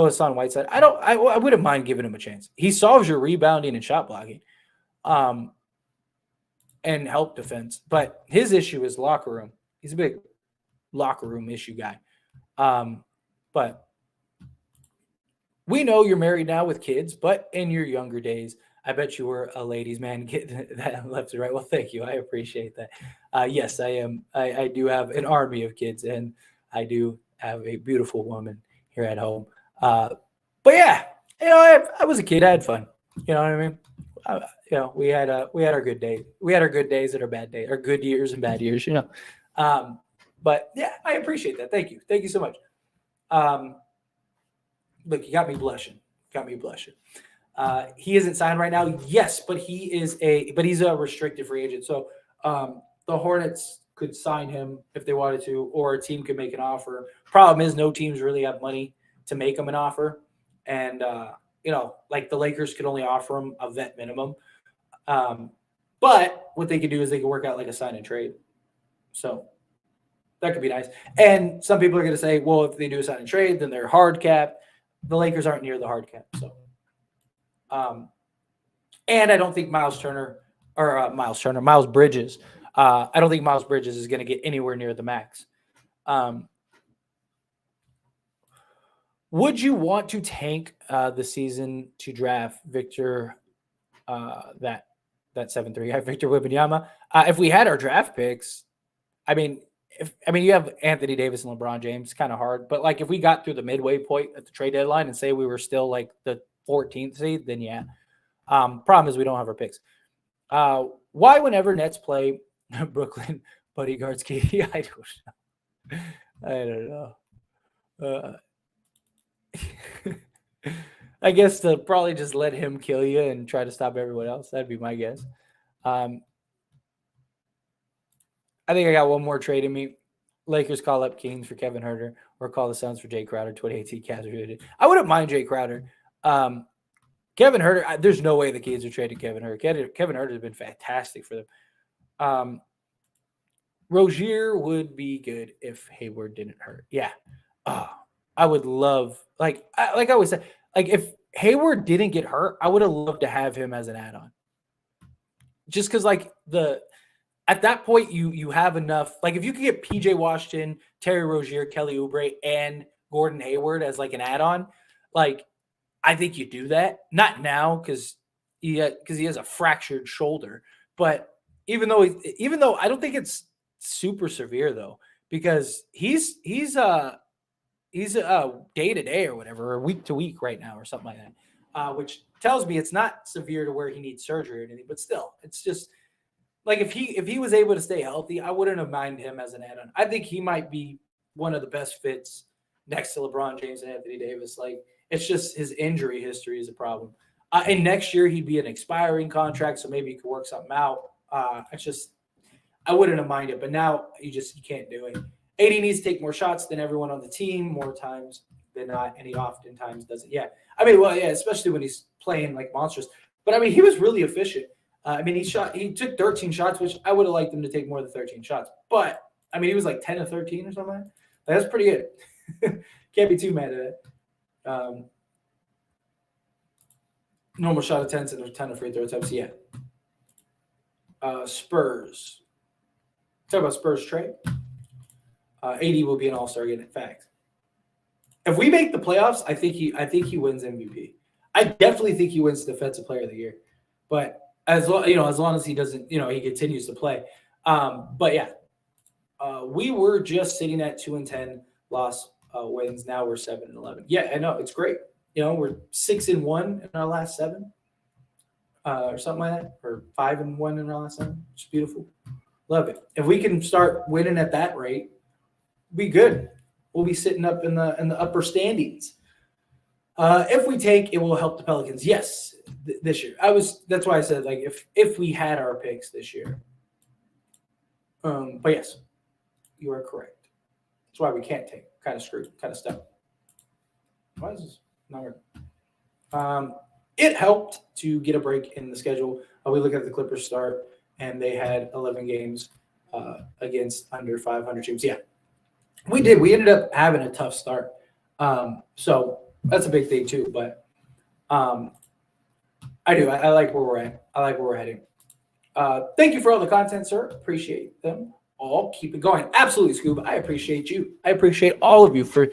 Hassan Whiteside. I wouldn't mind giving him a chance. He solves your rebounding and shot blocking, and help defense. But his issue is locker room. He's a big locker room issue guy. But we know you're married now with kids, but in your younger days, I bet you were a ladies' man. Get that left and right. Well, thank you. I appreciate that. Yes, I am. I do have an army of kids, and I do have a beautiful woman here at home. But yeah, I was a kid. I had fun. You know what I mean? We had our good days. We had our good days and our bad days, our good years and bad years. But yeah, I appreciate that. Thank you. Thank you so much. Look, you got me blushing. He isn't signed right now. Yes, but he's a restricted free agent. So the Hornets could sign him if they wanted to, or a team could make an offer. Problem is, no teams really have money to make him an offer, and like the Lakers could only offer him a vet minimum. But what they could do is they could work out like a sign and trade. So that could be nice. And some people are going to say, well, if they do a sign and trade, then they're hard cap. The Lakers aren't near the hard cap. So, and I don't think Miles Bridges. I don't think Miles Bridges is going to get anywhere near the max. Would you want to tank the season to draft Victor, that 7-3 Victor Wembanyama? If we had our draft picks, you have Anthony Davis and LeBron James, kind of hard. But like if we got through the midway point at the trade deadline and say we were still like the 14th seed, then yeah. Problem is we don't have our picks. Why whenever Nets play Brooklyn Buddy guards KD? I don't know. I guess to probably just let him kill you and try to stop everyone else. That'd be my guess. I think I got one more trade in me. Lakers call up Kings for Kevin Huerter, or call the Suns for Jay Crowder. 2018 Cavs. I wouldn't mind Jay Crowder. Kevin Huerter, there's no way the Kings are trading Kevin Huerter. Kevin Huerter has been fantastic for them. Rozier would be good if Hayward didn't hurt. Yeah. I would love, like I always said, like if Hayward didn't get hurt, I would have loved to have him as an add-on. Just because like at that point you have enough. Like if you could get PJ Washington, Terry Rozier, Kelly Oubre, and Gordon Hayward as like an add-on, like I think you do that. Not now because he has a fractured shoulder. But even though I don't think it's super severe though, because he's day to day or whatever, or week to week right now or something like that, which tells me it's not severe to where he needs surgery or anything. But still, it's just like if he was able to stay healthy, I wouldn't have minded him as an add-on. I think he might be one of the best fits next to LeBron James and Anthony Davis. Like it's just his injury history is a problem. And next year he'd be an expiring contract, so maybe you could work something out. I wouldn't have minded, but now you can't do it. AD needs to take more shots than everyone on the team, more times than not, and he oftentimes doesn't. Yeah, especially when he's playing like monstrous. But he was really efficient. He took 13 shots, which I would have liked him to take more than 13 shots. But he was like 10 of 13 or something like that. That's pretty good. Can't be too mad at it. Normal shot attempts and a ton of free throw attempts. Yeah. Spurs. Talk about Spurs trade. AD will be an all-star again. In fact, If we make the playoffs, I think he wins MVP. I definitely think he wins Defensive Player of the Year. But as long as he doesn't, he continues to play. But yeah, we were just sitting at 2-10 loss wins. Now we're 7-11. Yeah, I know it's great. We're 6-1 in our last 7, or something like that, or 5-1 in our last 7. It's beautiful. Love it. If we can start winning at that rate, be good. We'll be sitting up in the upper standings. If we take, it will help the Pelicans. Yes, this year. That's why I said, like, if we had our picks this year. But yes, you are correct. That's why we can't take. Kind of screwed. Kind of stuck. Why is this not working? It helped to get a break in the schedule. We look at the Clippers start, and they had 11 games against under 500 teams. Yeah, we did. We ended up having a tough start. So that's a big thing too. But I do. I like where we're at. I like where we're heading. Thank you for all the content, sir. Appreciate them all. Keep it going. Absolutely, Scoob. I appreciate you. I appreciate all of you for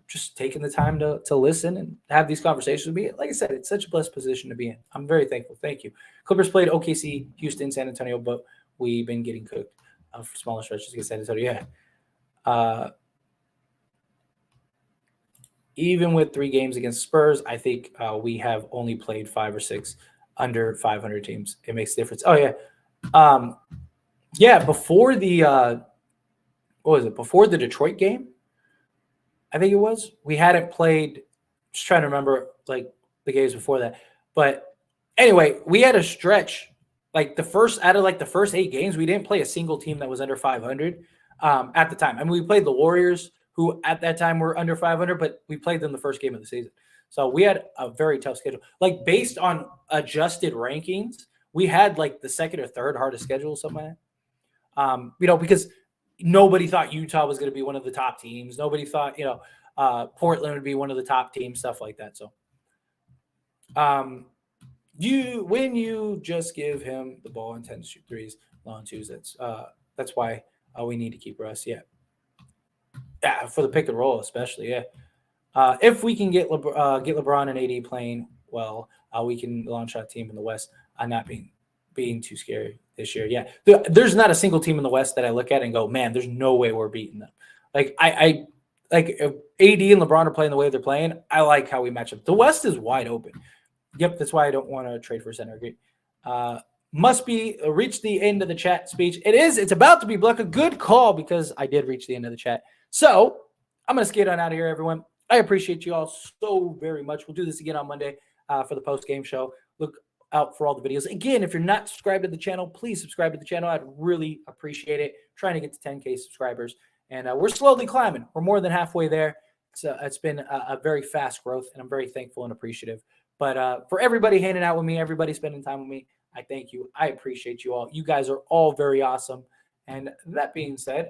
just taking the time to listen and have these conversations with me. Like I said, it's such a blessed position to be in. I'm very thankful. Thank you. Clippers played OKC, Houston, San Antonio, but we've been getting cooked for smaller stretches against San Antonio. Yeah. Even with 3 games against Spurs, I think we have only played 5 or 6 under 500 teams. It makes a difference. Oh, yeah. Yeah, before the what was it? Before the Detroit game, I think it was. We hadn't played. Just trying to remember like the games before that. But anyway, we had a stretch like the first 8 games, we didn't play a single team that was under 500 at the time. I mean, we played the Warriors, who at that time were under 500, but we played them the first game of the season. So we had a very tough schedule. Like based on adjusted rankings, we had like the second or third hardest schedule, something like that. Because nobody thought Utah was going to be one of the top teams. Nobody thought, Portland would be one of the top teams, stuff like that. So, when you just give him the ball and 10 to shoot threes, long twos, that's why we need to keep Russ. Yeah, for the pick and roll, especially. Yeah, if we can get LeBron and AD playing well, we can launch our team in the West. I'm not being too scary this year. Yeah, there's not a single team in the West that I look at and go, man, there's no way we're beating them. Like I like if AD and LeBron are playing the way they're playing, I like how we match up. The West is wide open. Yep, that's why I don't want to trade for center. Agree. Must be reach the end of the chat speech. It is. It's about to be Bluck. A good call because I did reach the end of the chat. So I'm going to skate on out of here, everyone. I appreciate you all so very much. We'll do this again on Monday for the post-game show. Look out for all the videos. Again, if you're not subscribed to the channel, please subscribe to the channel. I'd really appreciate it. Trying to get to 10K subscribers. And we're slowly climbing. We're more than halfway there. It's been a very fast growth, and I'm very thankful and appreciative. But for everybody hanging out with me, everybody spending time with me, I thank you. I appreciate you all. You guys are all very awesome. And that being said,